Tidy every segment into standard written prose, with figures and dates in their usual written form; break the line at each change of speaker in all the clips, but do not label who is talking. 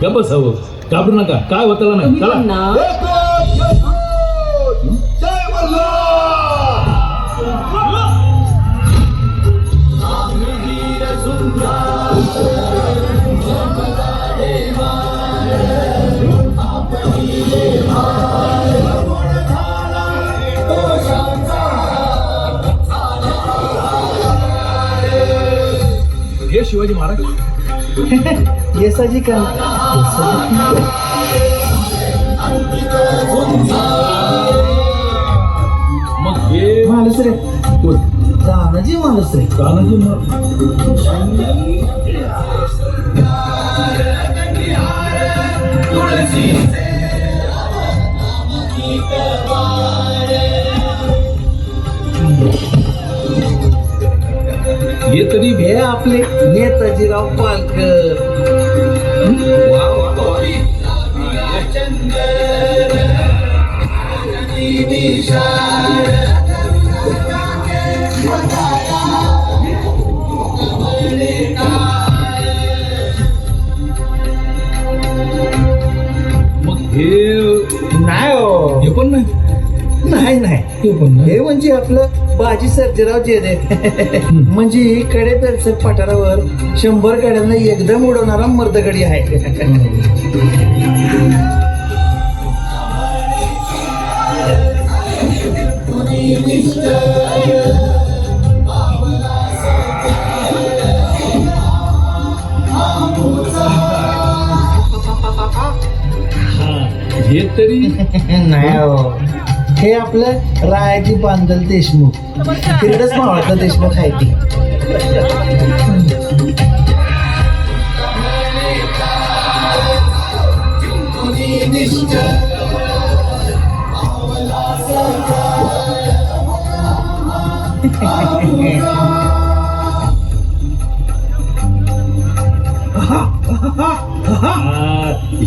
का बसावं, घाबरू नका, काय होतं नाही. चला
जय मल्हार.
हे शिवाजी महाराज.
येसाजी का
मग हे
माणूस रे, तानाजी माणूस रे.
तानाजी महाराज. हे तरी
हे आपले नेताजीराव पालकर.
मग हे
नाही हो,
हे पण नाही.
नाही नाही,
हे पण नाही.
हे म्हणजे आपलं बाजी सर्जेराव जेदे. म्हणजे ही कडे पेलसर पठारावर 100 कड्यांना एकदम उडवणारा मर्दगडी आहे.
हे तरी
नाही हो, हे आपलं रायाजी बांधल देशमुख. तिरडच मावळाचा देशमुख आहे ती.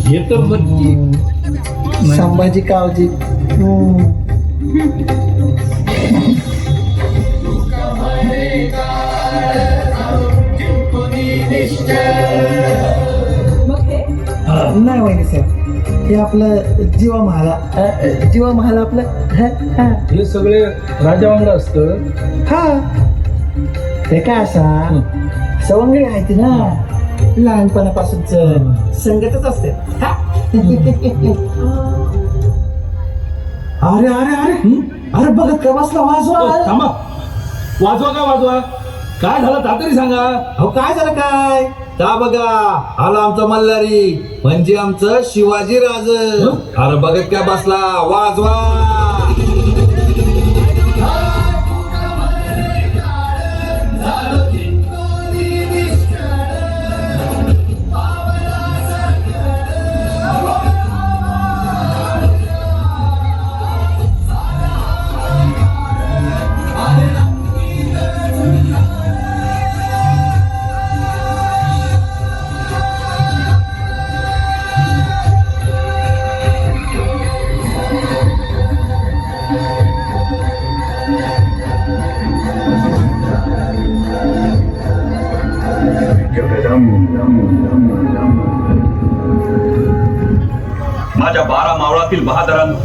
हे तर नक्की
संभाजी कावजी. नाही वहिनी साहेब, हे आपलं जीवा महाला आपलं.
हे सगळे राजावांग असतं.
हा, ते काय असा सवंगडी आहे ती ना, लहानपणापासूनच संगतच असते. अरे अरे अरे अरे, बघत का बसला वाजवा.
थांबा, वाजवा का वाजवा, काय झालं ता तरी सांगा.
अहो काय झालं काय? का बघा, आला आमचा मल्हारी, म्हणजे आमचं शिवाजी राज. अरे बघत काय बसला, वाजवा.
माझ्या 12 मावळातील बहादरांनो,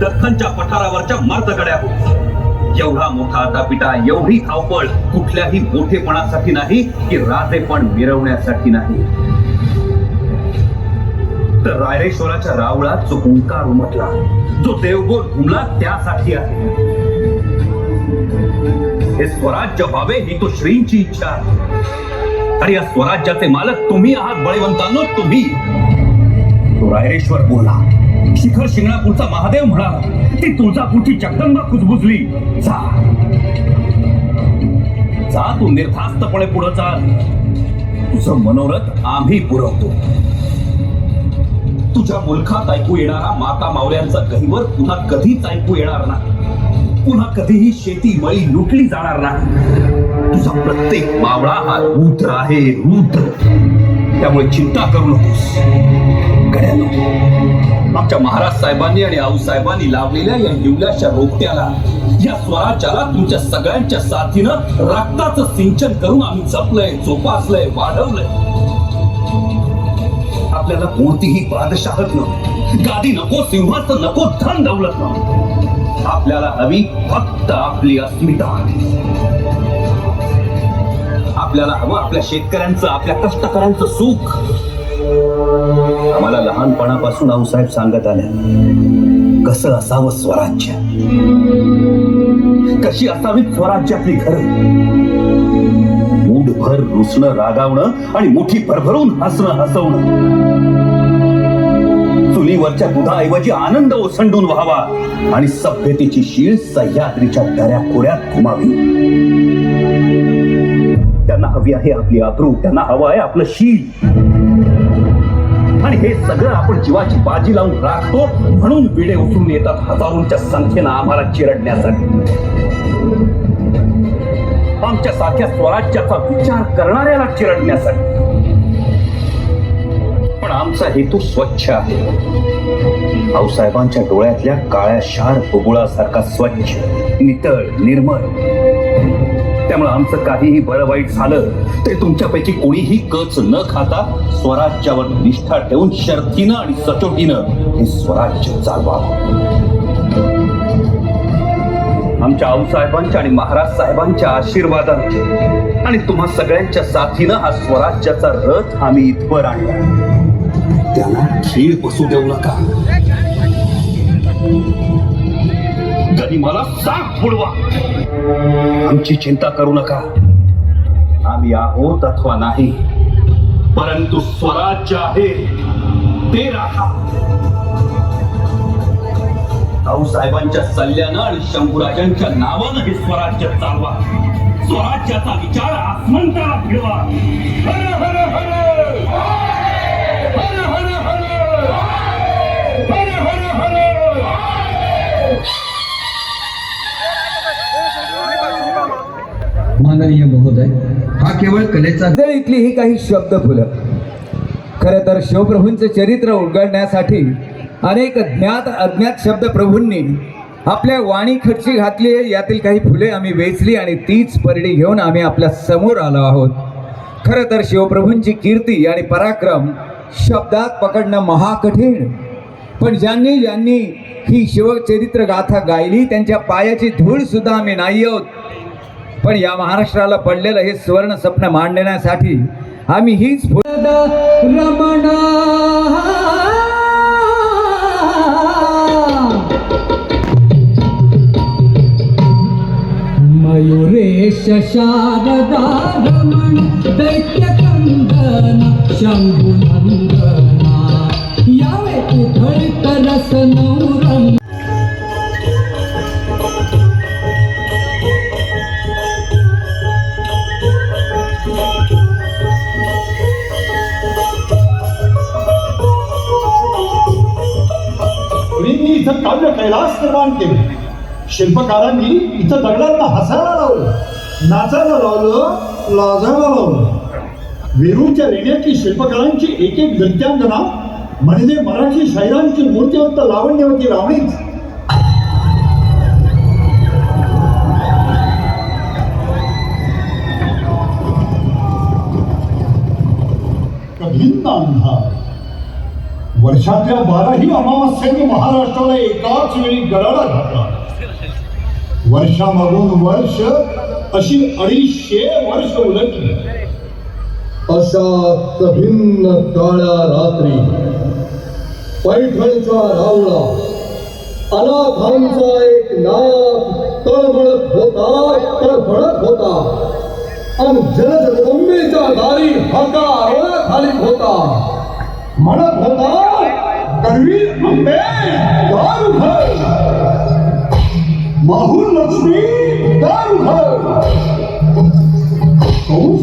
दख्खनच्या पठारावरच्या मर्दगड्या हो, एवढा मोठा आटापिटा, एवढी धावपळ कुठल्याही मोठेपणासाठी नाही की राजेपण मिरवण्यासाठी नाही, तर रायरेश्वराच्या रावळात जो ओंकार उमटला, जो देवगोर घुमला, त्यासाठी आहे. हे स्वराज्य व्हावे ही तो श्रींची इच्छा आहे. आणि या स्वराज्याचे मालक तुम्ही आहात बळीवंतांनो, तुम्ही. तो रायरेश्वर बोलला, शिखर शिंगणापूरचा महादेव म्हणाला, ती तुळजापूरची जगदंबा कुजबुजली. जा जा, तू निर्धास्तपणे पुढे चाल. तुझं मनोरथ आम्ही पुरवतो. तुझ्या मुलखात ऐकू येणारा माता मावळ्यांचा गहिवर पुन्हा कधीच ऐकू येणार नाही. पुन्हा कधीही शेती मळी लुटली जाणार नाही. तुझा प्रत्येक मावळा हा रुद्र आहे, रुद्र. त्यामुळे चिंता करू नकोस. गड्यानो, आमच्या महाराज साहेबांनी आणि आऊसाहेबांनी लावलेल्या या निवल्याच्या रोपट्याला, या स्वराज्याला तुमच्या सगळ्यांच्या साथीनं रक्ताचं सिंचन करून आम्ही जपलंय, जोपासलंय, वाढवलंय. आपल्याला कोणतीही बादशाहत नको, गादी नको, सिंहासन नको, धन दौलत नको. आपल्याला हवी फक्त आपली अस्मिता. आपल्याला हवं आपल्या शेतकऱ्यांचं, आपल्या कष्टकऱ्यांचं सुख. आम्हाला लहानपणापासून आऊसाहेब सांगत आल्या, कसं असावं स्वराज्य, कशी असावी स्वराज्यातली घर. मूठभर रुसणं, रागावणं आणि मुठी भरभरून हसणं, हसवणं. चुलीवरच्या दुधाऐवजी आनंद ओसंडून व्हावा आणि सभ्यतेची शीळ सह्याद्रीच्या दऱ्या खोऱ्यात घुमावी. त्यांना हवी आहे आपली आबरू, त्यांना हवं आहे आपलं शील. आणि हे सगळं आपण जीवाची बाजी लावून राखतो म्हणून विडे उचलून येतात हजारोंच्या संख्येनं आम्हाला चिरडण्यासाठी. आमच्या सारख्या स्वराज्याचा विचार करणाऱ्याला चिरडण्यासाठी. पण आमचा हेतू स्वच्छ आहे, आऊसाहेबांच्या डोळ्यातल्या काळ्या शार बुबुळासारखा स्वच्छ, नितळ, निर्मळ. त्यामुळे आमचं काहीही बरं वाईट झालं तरी तुमच्यापैकी कोणीही कच न खाता स्वराज्यावर निष्ठा ठेवून शर्थीनं आणि सचोटीनं हे स्वराज्य चालवावं. आमच्या आऊसाहेबांच्या आणि महाराज साहेबांच्या आशीर्वादाने आणि तुम्हा सगळ्यांच्या साथीनं हा स्वराज्याचा रथ आम्ही इथवर आणला. त्यांना खीळ बसू देऊ नका. गनिमाला साफ बुडवा. आमची चिंता करू नका. आम्ही आहोत अथवा नाही, परंतु स्वराज्य आहे ते राखा. आऊसाहेबांच्या सल्ल्यानं आणि शंभूराजांच्या नावानं हे स्वराज्य चालवा. स्वराज्याचा विचार आसमंताला फिरवा. हर हर हर हर हर हर हर हर
माननीय महोदय, हा केवळ कलेचा
इथली ही काही शब्द फुलं. खरं तर शिवप्रभूंचं चरित्र उलगडण्यासाठी अनेक ज्ञात अज्ञात शब्द प्रभूंनी आपल्या वाणी खर्ची घातली. यातील काही फुले आम्ही वेचली आणि तीच परडी घेऊन आम्ही आपल्या समोर आलो आहोत. खरं तर शिवप्रभूंची कीर्ती आणि पराक्रम शब्दात पकडणं महाकठीण. पण ज्यांनी ज्यांनी ही शिवचरित्र गाथा गायली त्यांच्या पायाची धूळ सुद्धा आम्ही नाही आहोत. पण या महाराष्ट्राला पडलेलं हे सुवर्ण स्वप्न मांडण्यासाठी आम्ही हीच रमणा मयुरेश शारदा रमण दैत्यकंदन शंभुनंदना यावे उधळीत रस नौरंग.
इथं काव्य कैलास निर्माण केले. शिल्पकारांनी इथं दगडांना हसायला लावलं, नाचायला लावलं, लाजायला लावलं. वेरूळच्या लेण्यातली शिल्पकारांची एक एक नृत्यांगना म्हणजे मराठी शाहिरांची मूर्तिवंत लावण्यवती लावणीच. भिन्न अंधार वर्षातल्या 12ही अमावास्यांनी महाराष्ट्राला एकाच वेळी गराडा घातला. वर्षामागून वर्ष अशी 250 वर्ष उलटली. अशा भिन्न काळ्या रात्री पैठणचा रावळा अनाथांचा एक नाथ तळमळत होता आणि जगदंबेच्या दारी हाका खाली होता. म्हणत होता, गरवी अंबे दार उघड, माहूर लक्ष्मी दार उघड.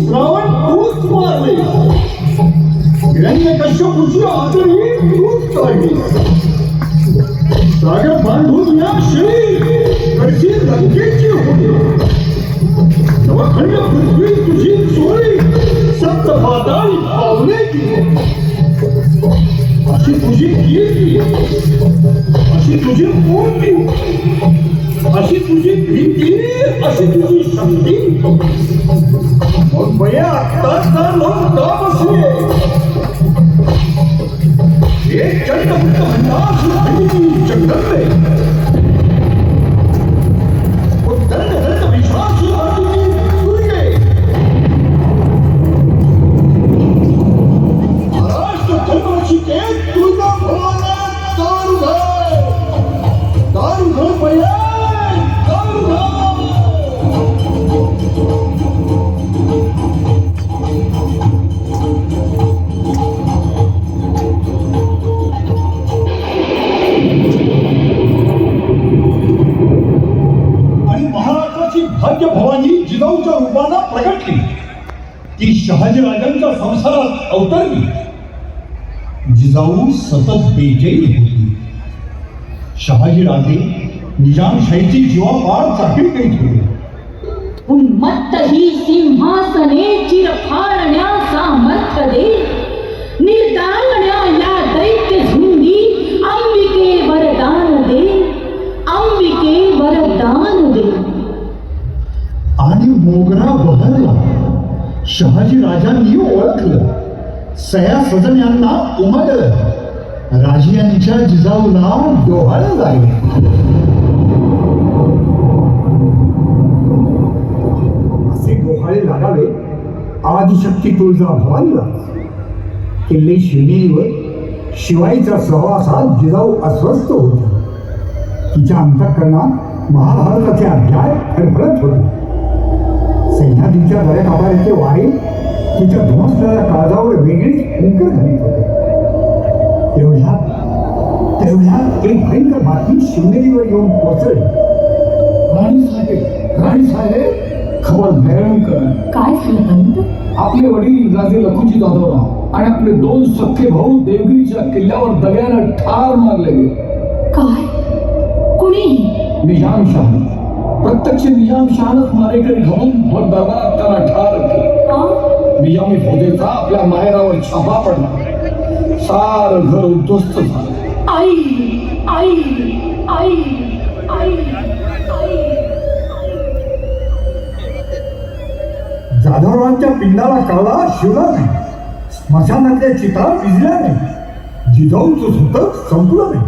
श्रावण तूच मारले, हिरण्यकश्यपूची आतडी तूच काढली. सागर बांधून या शिळी कडची लंकेची होती. नवखंड पृथ्वी तुझी चोरी सप्त पाताळी पावले की. अशी तुझी कीर्ती, अशी तुझी मूर्ती, अशी तुझी भीती, अशी तुझी शक्ती. मग बया आत्ताच का लोक का बसले. जगदंबे उद्दंड विश्वास दुर्गे महाराष्ट्र धर्मरक्षिते तुळजा भवाना दारुघर पहिले दारुघर आणि महाराष्ट्राची भाग्य भवानी जिजाऊच्या रूपाला प्रगटली. ती शहाजीराजांच्या संसारात अवतरली. जिजाऊ सतत बेचैन होती. शहाजीराजे निजामशाहीची जीवापाड चाकरी करीत होते.
उन्मत्त ही सिंहासने चिरफाडण्या सामर्थ्य दे, निर्दाळण्या या दैत्य झुंडी अंबिके वरदान दे, अंबिके वरदान दे.
आणि मोगरा बहरला. शहाजीराजांनी ओळखलं. सया सजन्यांना उमगलं. राजियांच्या जिजाऊला डोहाळं लागले. असे डोहाळे लागावे आदिशक्ती तुळजा भवानीला. किल्ले शिवनेरीवर शिवाईच्या सहवासात जिजाऊ अस्वस्थ होती. तिच्या अंतःकरणात महाभारताचे अध्याय फडफडत होते. सह्याद्रीच्या दऱ्या काबाऱ्याचे वारे तिच्या धुमसलेल्या काळजावर वेगळीच हुंकर घालीत होते. तेवढ्यात एक भयंकर बातमी शिवनेरीवर येऊन पोहोचली. राणीसाहेब, खबर भयंकर.
काय झालं पंत?
आपले वडील राजे लखुजी जाधवराव आणि आपले 2 सख्खे भाऊ देवगिरीच्या किल्ल्यावर दगडानं ठार मारले गेले.
काय? कुणी?
निजामशाह, प्रत्यक्ष निजामशहानच मारेकरी घालून भर दरबारात त्यांना ठार केले. निजामी फौजेचा आपल्या माहेरावर छापा पडला. सारं घर उद्ध्वस्त झालं.
आई आई आई आई आई.
जाधवरावांच्या पिंडाला काळा शिवला नाही. स्मशानातल्या चिता विजल्या नाही. जिजाऊंचं सुतक संपलं नाही.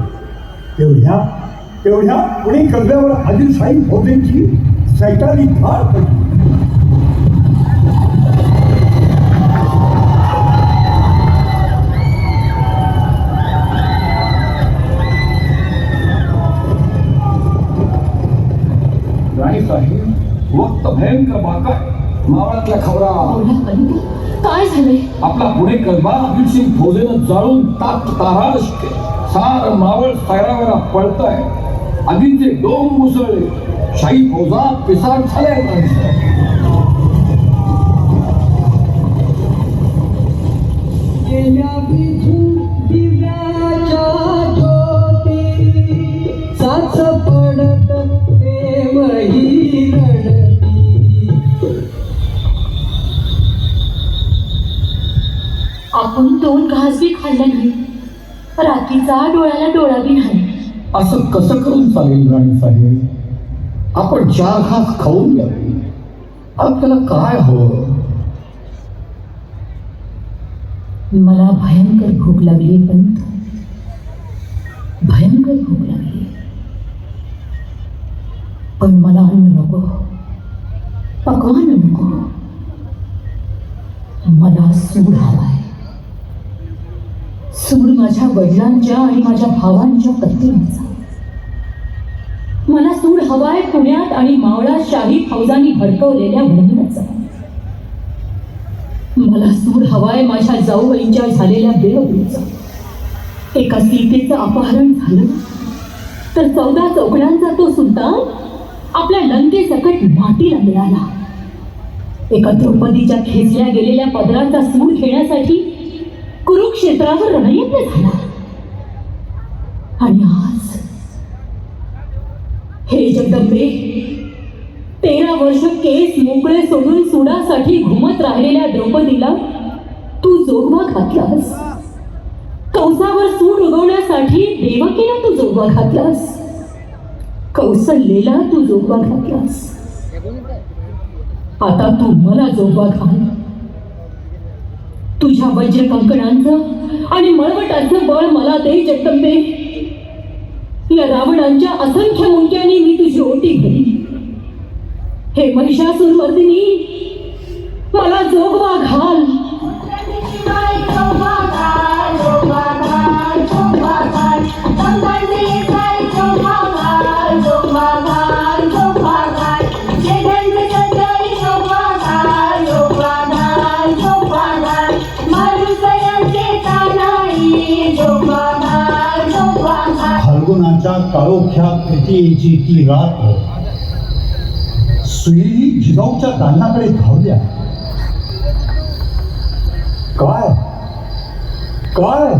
तेवढ्या पुणे कल्ल्यावर आदिलशाही फौजेची सैतानी धाड पडली.
राणीसाहेब, वक्त भयंकर बाका आहे. मावळातल्या खबरा.
बोला पंत, काय झालंय?
आपला पुणे कसबा आदिलसिंग फौजेनं जाळून ताक ताराश केलं. सार मावळ सैरावेरा पळताय. आधीचे डोंग मुसळले. शाही फौजा पिसार झाल्या.
आपण 2 घास बी खाल्ला नाही. रात्रीचा डोळ्याला डोळा बी नाही.
असं कसं करून चालेल राणीसाहेब? आपण 4 घास खाऊन घ्यावे. आपल्याला काय हवं?
मला भयंकर भूक लागली पंत, भयंकर भूक लागली. पण मला अन्न नको, पकवान नको. मला सूड हवाय. सूड माझ्या वडिलांच्या आणि माझ्या भावांच्या कत्तलीचा. मला सूड हवाय पुण्यात आणि मावळात शाही फौजांनी भडकवलेल्या वणव्याचा. मला सूड हवाय माझ्या जाऊबाईंच्या झालेल्या बेअबूचा. एका सीतेचं अपहरण झालं तर 14 चौकड्यांचा तो सुलतान आपल्या लंकेसकट मातीला मिळाला. एका द्रौपदीच्या खेचल्या गेलेल्या पदराचा सूड घेण्यासाठी कुरुक्षेत्रावर रणयज्ञ झाला. आणि आज हे जगदंबे, 13 वर्ष केस मोकळे सोडून सुडासाठी घुमत राहिलेल्या द्रौपदीला तू जोगवा घातलास. कंसावर सूड उगवण्यासाठी देवकीला तू जोगवा घातलास. कौसल्याला तू जोगवा घातलास. आता तू मला जोगवा घाल. तू तुझ्या वज्र कंकणांचं आणि मळवटाचं बळ मला दे जगदंबे. या रावणांच्या असंख्य मुंक्यांनी मी तुझी ओटी घाली. हे महिषासूर मर्दिनी, मला जोगवा घाल.
फाल्गुनाच्या काळोख्यात तृतीयेची ती रात्र सुई जिजाऊच्या दालनाकडे धावल्या. काय काय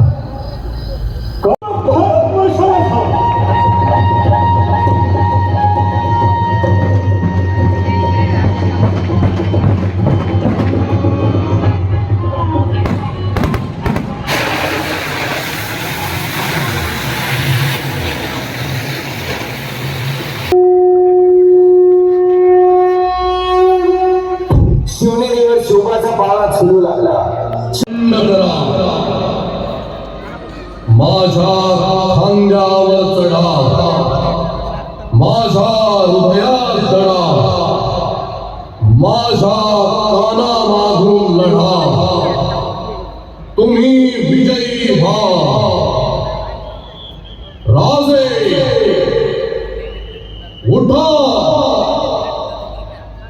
शिवनेरीवर शोभाचा पाळा झुलू लागला.
माझ्या खांद्यावर चढा, माझ्या हृदयात चढा, माझ्या कानामागून लढा. तुम्ही विजयी व्हा. राजे उठा,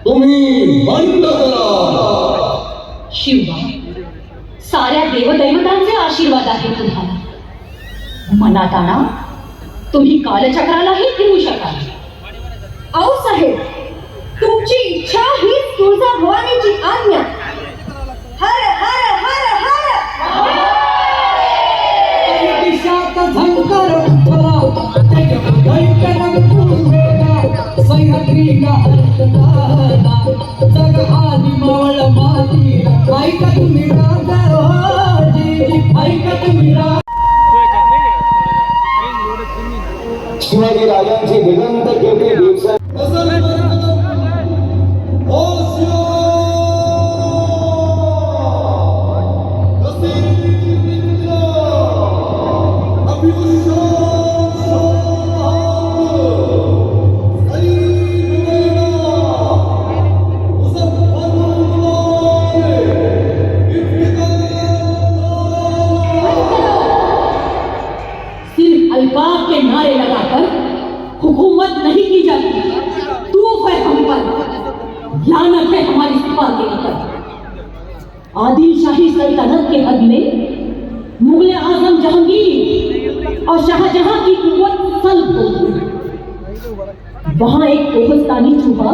तुम्ही बंड करा.
शिवबा, साऱ्या देवदैवतांचे आशीर्वाद आहे तुम्हाला. मनात आणा, तुम्ही कालचक्रालाही फिरू शकाल.
औ साहेब, तुमची इच्छा ही तुळजाभवानीची आज्ञा. हर हर हर हर.
दिशात झंकार उठला, जग पूर्वेला, सह्याद्रीला हरकताला, जग आली मावळ माती. ऐका तुम्ही राजा राजे, ऐका तुम्ही राजा.
शिवाजी राजांचे दिगंत केवढे दिवस
सिर्फ अल्काब के नारे लगाकर हुकूमत नहीं की जाती. तूफ है हम पर, लानत है हमारी सिपा के ऊपर. आदिल शाही सल्तनत के हद में मुगल आजम जहांगीर और शाहजहां की कुव्वत सल्ब हो गई. वहां एक कोहस्तानी चूहा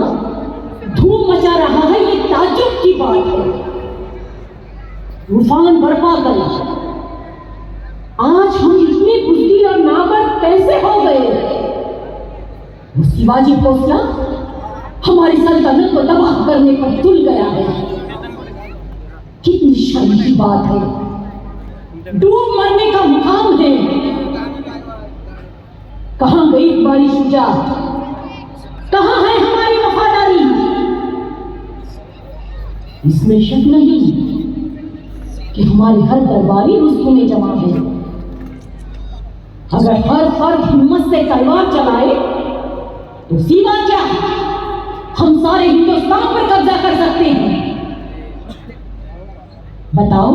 धूम मचा रहा है, ये ताज्जुब की बात है. तूफान बर्पा कर आज हम इतने बुद्धि और नाबर कैसे हो गए. वो शिवाजी भोसला हमारी सल्तनत को तबाह करने पर तुल गया है. कितनी शर्म की बात है. डूब मरने का मुकाम है. कहां गई हमारी शुजाअत, कहां है हमारी वफादारी. इसमें शक नहीं कि हमारी हर दरबारी रुस्तों में जमा है. अगर हर फर्द हिम्मत से तलवार चलाए तो सीमा क्या, हम सारे हिंदुस्तान पर कब्जा कर सकते हैं. बताओ,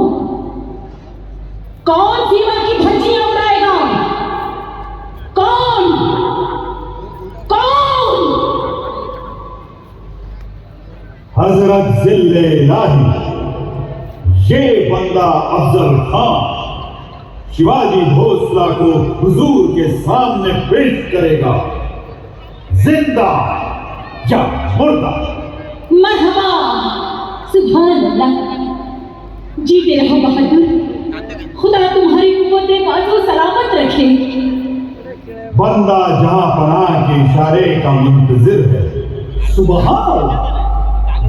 कौन सीमा की धज्जियां उड़ाएगा? कौन कौन?
हजरत जिल्ले इलाही, ये बंदा अफजल खान शिवाजी भोसला को हुजूर के सामने पेश करेगा, जिंदा या मुर्दा.
मरहबा, सुभान अल्लाह. जीते रहो बहादुर, खुदा तुम्हारी कुव्वत बाजू सलामत रखे.
बंदा जहां पनाह के इशारे का मुंतजिर है. सुबहान,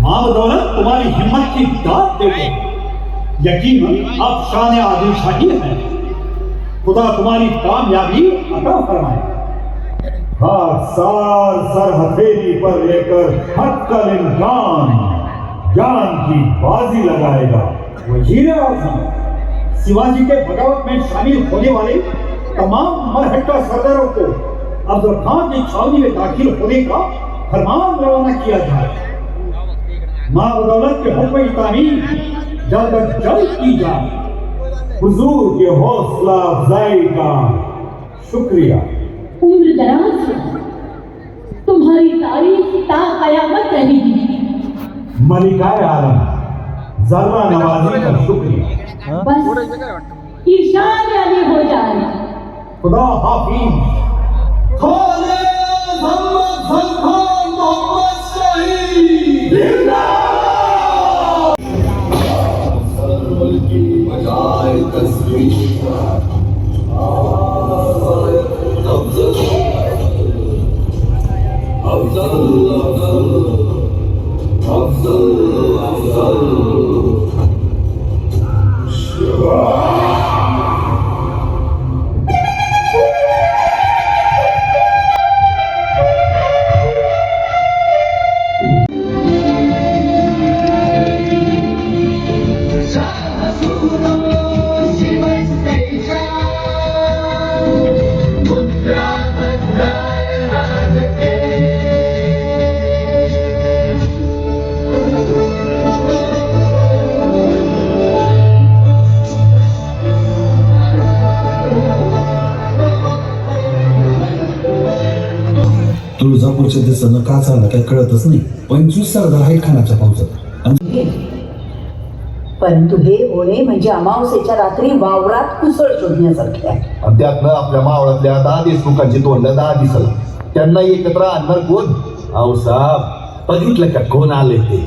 मां बदौलत तुम्हारी हिम्मत की दाद देगी. यकीनन आप शान आदिल शाही हैं. खुदा तुम्हारी कामयाबी अता फरमाए. हाथ सार सर हथेली पर लेकर हक्कल इंसान जान की बाजी लगाएगा. वजीर आजम शिवाजी के बगावत में शामिल होने वाले तमाम मरहट्टा सरदारों को अफजल खान की छावनी में दाखिल होने का फरमान रवाना किया जाए। माँ बदौलत के हुक्म की तामील जल्द अज जल्द की जाए। हुजूर के हौसला अफजाई का शुक्रिया।
उम्र दराज हो, तुम्हारी तारीफ ता कयामत रहेगी।
मलिकाए आलम जर्रा नवाजी का शुक्रिया।
बस इरशाद यानी हो जाए।
खुदा हाफिज। खाने मोहम्मद सलमान मोहम्मद शहीद
बजाय तस्वीर
तुळजापूरच्या दिसणं का चाललं काय कळतच नाही. 25 सरदार आहेत खानाच्या फौजात.
परंतु हे होणे म्हणजे अमावस्येच्या रात्री वावरात कुसळ शोधण्यासारखे आहे.
आणि त्यातनं आपल्या मावळातल्या 10 देशमुखांची तोंडलं 10 दिसलं. त्यांना एकत्र आणणार कोण? अहो साहेब बघितलं का कोण आले ते?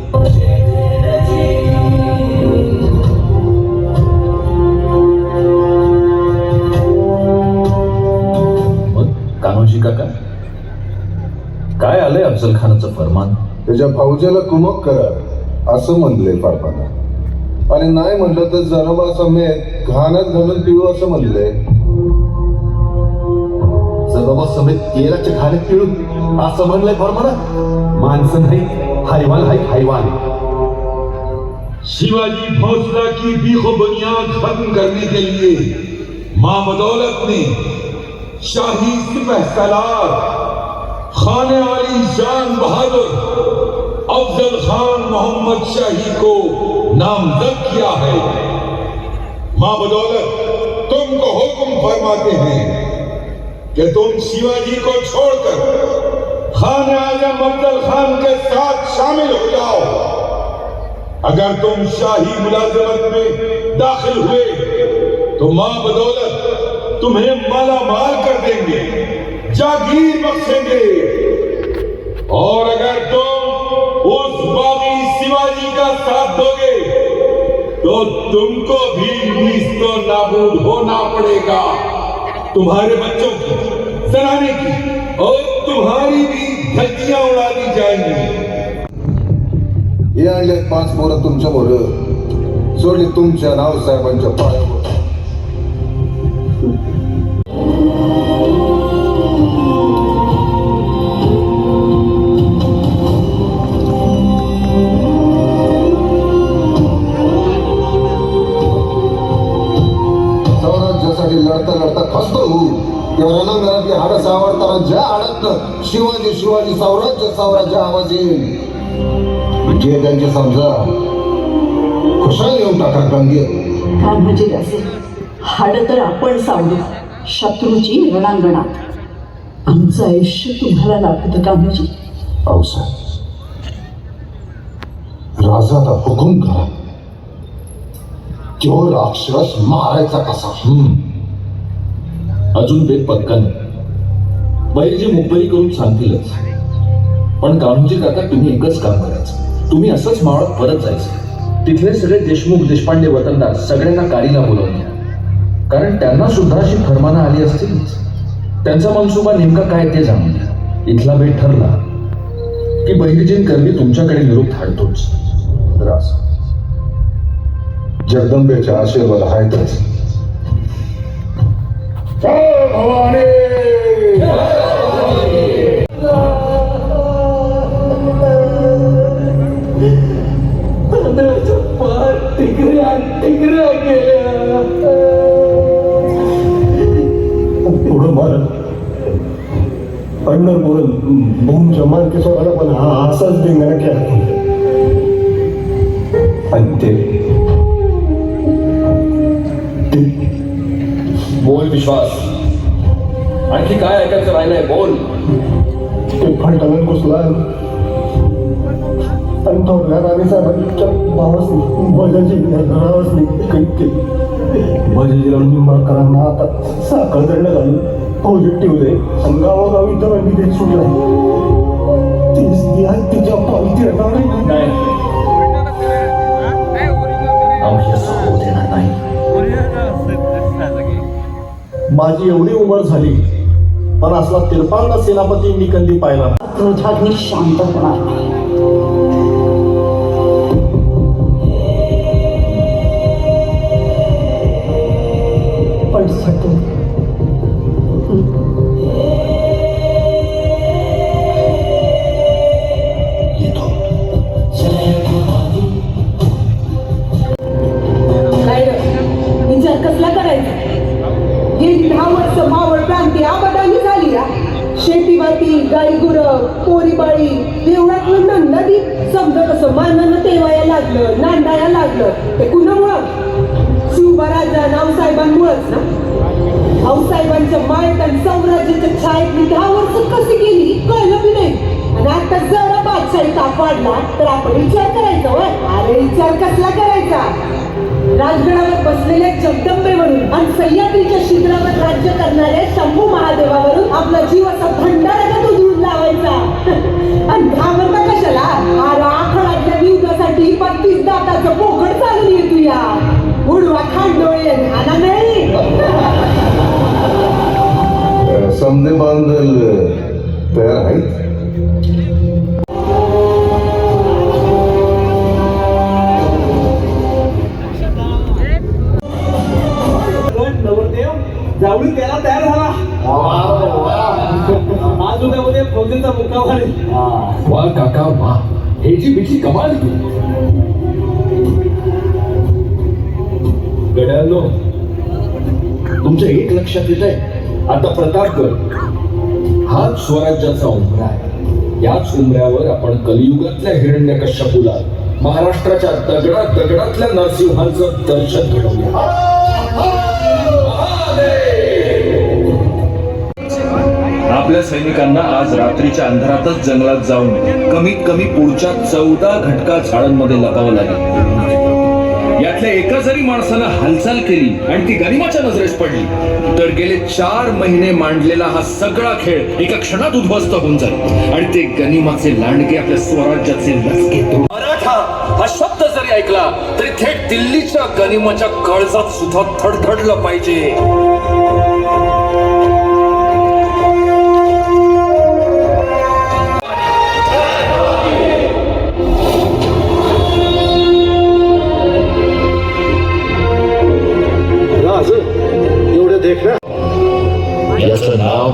मग कान्होजी काका काय आलंय अफजल खानाचं फरमान?
त्याच्या फौजेला कुमक करा असं म्हणलंय फारपाना. आणि नाही म्हणलं तर जरबा समेत घाण्यात घालून पिळू असं म्हणलंय. जरबा समेत तेलाच्या घाण्यात पिळू असं म्हणलंय फारपाना. माणसं नाही हैवान आहे हैवान.
शिवाजी फौसला की बीखो बुनियाद खत्म करने के लिए मां बदौलत ने शाही सिपह सालार खाने आली शान बहादुर अफजल खान मोहम्मद शाही को नामजद किया है। मां बदौलत तुमको हुक्म फरमाते हैं कि तुम शिवाजी को छोड़कर खान आजम अफजल खान के साथ शामिल हो जाओ। अगर तुम शाही मुलाजमत में दाखिल हुए तो मां बदौलत तुम्हें माला माल कर देंगे, जागीर बख्शेंगे। और अगर तुम उस बागी शिवाजी का साथ दोगे तो तुमको भी नीस्तो नाबूद होना पड़ेगा। तुम्हारे बच्चों की, जनाने की और तुम्हारी भी धज्जियां उड़ा दी जाएंगी।
हे आणले 5 पोरं तुमच्या मोरं सोडली तुमच्या नावसाहेबांच्या पायावर. स्वराज्यासाठी लढता लढता खसतो तेव्हा रणांगणातली हाडं सावरताना ज्या हाडातनं शिवाजी शिवाजी साम्राज्य साम्राज्य आवाज येईल म्हणजे त्यांचे समजा खुशाल येऊन टाका गंगे.
काय म्हणजे असे हाड तर आपण सावरू शत्रूची रणांगणात. आमचं आयुष्य तुम्हाला लागतं का म्हणजे?
पावसाळ्यात राजाचा हुकूम करा तो राक्षस मारायचा कसा.
अजून बेत पक्काने बैलजी मुंबई करून सांगतीलच. पण कान्होजी काका तुम्ही एकच काम करायचं. तुम्ही असंच मावळात परत जायचं. तिथले सगळे देशमुख देशपांडे वतनदार सगळ्यांना कारीला बोलवून घ्या. कारण त्यांना सुद्धा अशी फरमानं आली असतीलच. त्यांचा मनसुबा नेमका काय ते जाणून घ्या. इथला बेट ठरला की बैलजींकरवी तुमच्याकडे निरोप धाडतोच.
रास जगदंबेच्या आशीर्वाद आहेतच.
तांदळाच्या पार टिकऱ्या
थोडं मार अण्णा बोल भाऊंच्या मार्के सोडायला पण हा असाच देंगाणा केला आणि ते
बोल विश्वास, आणखी काय ऐकायचं राहिलंय? बोल.
ते फलटणत घुसला आणि थोडल्या राणीसाहेबांच्या भावासनी बजाजी बजाजीला निंबाळकरांना आता साखर दंड घालून फौजीत ठेवले आणि गावोगावी दंडी देत सुटलाय. तिच्या पावती येणार नाही. माझी एवढी उमर झाली पण असला तिरपांगला सेनापती मी कधी पाहिला.
क्रोधाग्नी शांत होणार नाही. पण सटू
विचार कसला करायचा? गेली 10 वर्ष मावळ क्रांती आबादानी झाली या. शेतीवाती, गाई गुरं, पोरी बाळी, देवळातलं नदी समजा कसं मानानं तेवाया लागलं, नांदाया लागलं. ते कुणामुळं? शिवबराजा नावसाहेबांमुळंच ना. आऊसाहेबांच्या मायेत आणि साम्राज्याच्या छायेतली 10 वर्ष कशी गेली कळलं बी नाही. आणि आता जरा बादशाही ताप वाढला तर आपण विचार करायचा. वय अरे विचार कसला करायचा? राजगडावर बसलेल्या जगदंबेवरून आणि सह्याद्रीच्या शिखरावर राज्य करणाऱ्या शंभू महादेवावरून आपला जीव असा भंडारा उधळून लावायचा. आणि घाबरता कशाला? आराखडातल्या युद्धासाठी 32 दाताचं पोकळ चालून येतो या. उडवा खांडोळे आला नाही.
समजे बांधल तयार आहेत.
नवरदेव जावळी त्याला तयार झाला. आज उद्यामध्ये फौजेचा मुक्काम आहे.
वा काका वा, हे जी बिची कमाल की.
गड्यानो तुमच्या एक लक्षात येत आहे. आता प्रतापगड हाच स्वराज्याचा उंबरा आहे. याच उंबऱ्यावर आपण कलियुगातल्या हिरण्यकश्यपूला महाराष्ट्राच्या दगडातल्या नरसिंहांचं दर्शन घडवलं.
आपल्या सैनिकांना आज रात्रीच्या अंधारातच जंगलात जाऊन कमीत कमी पुढच्या 14 घटका झाडांमध्ये लपावं लागेल. यातल्या एका जरी माणसानं हालचाल केली आणि ती गनिमाच्या नजरेस पडली तर गेले 4 महिने मांडलेला हा सगळा खेळ एका क्षणात उद्ध्वस्त होऊन जाईल आणि ते गनिमाचे लांडगे आपल्या स्वराज्याचे लचके मराठा हा शब्द जरी ऐकला तरी थेट दिल्लीच्या गनिमाच्या काळजात सुद्धा थडथडलं पाहिजे.
एवढं देख ना.
याचं नाव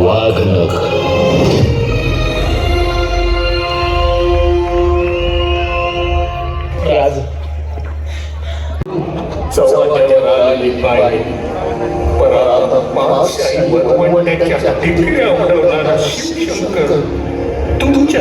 वाघनख.
तुमच्या